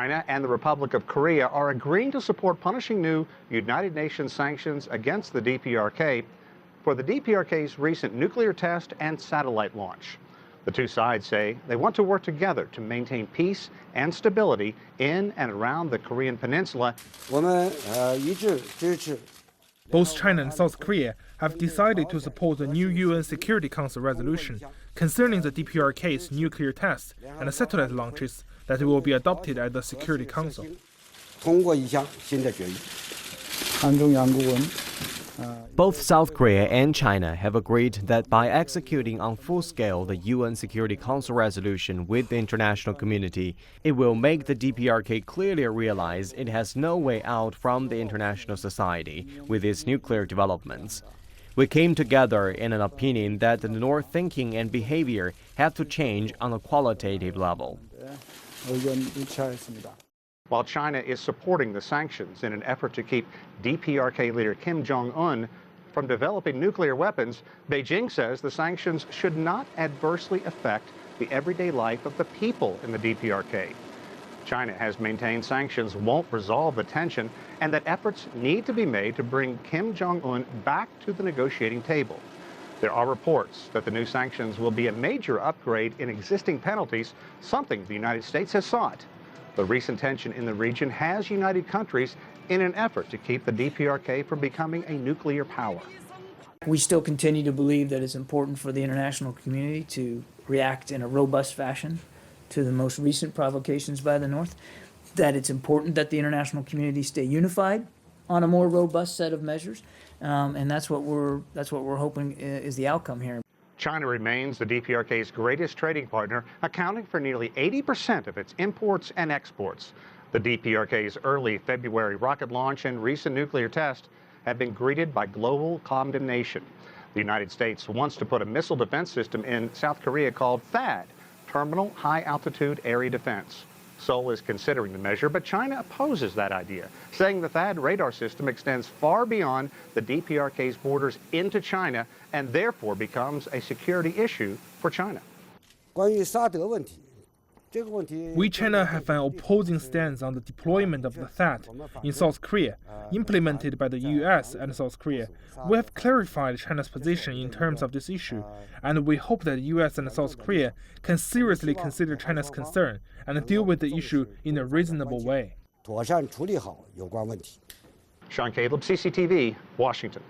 China and the Republic of Korea are agreeing to support punishing new United Nations sanctions against the DPRK for the DPRK's recent nuclear test and satellite launch. The two sides say they want to work together to maintain peace and stability in and around the Korean Peninsula. Both China and South Korea have decided to support the new UN Security Council resolution concerning the DPRK's nuclear tests and satellite launches that will be adopted at the Security Council. Both South Korea and China have agreed that by executing on full scale the UN Security Council resolution with the international community, it will make the DPRK clearly realize it has no way out from the international society with its nuclear developments. We came together in an opinion that the North thinking and behavior have to change on a qualitative level. While China is supporting the sanctions in an effort to keep DPRK leader Kim Jong-un from developing nuclear weapons, Beijing says the sanctions should not adversely affect the everyday life of the people in the DPRK. China has maintained sanctions won't resolve the tension and that efforts need to be made to bring Kim Jong-un back to the negotiating table. There are reports that the new sanctions will be a major upgrade in existing penalties, something the United States has sought. The recent tension in the region has united countries in an effort to keep the DPRK from becoming a nuclear power. We still continue to believe that it's important for the international community to react in a robust fashion to the most recent provocations by the North, that it's important that the international community stay unified on a more robust set of measures, and that's what we're hoping is the outcome here. China remains the DPRK's greatest trading partner, accounting for nearly 80% of its imports and exports. The DPRK's early February rocket launch and recent nuclear test have been greeted by global condemnation. The United States wants to put a missile defense system in South Korea called THAAD, Terminal High Altitude Area Defense. Seoul is considering the measure, but China opposes that idea, saying the THAAD radar system extends far beyond the DPRK's borders into China and therefore becomes a security issue for China. We, China, have an opposing stance on the deployment of the THAAD in South Korea, implemented by the U.S. and South Korea. We have clarified China's position in terms of this issue, and we hope that the U.S. and South Korea can seriously consider China's concern and deal with the issue in a reasonable way. Sean Callebs, CCTV, Washington.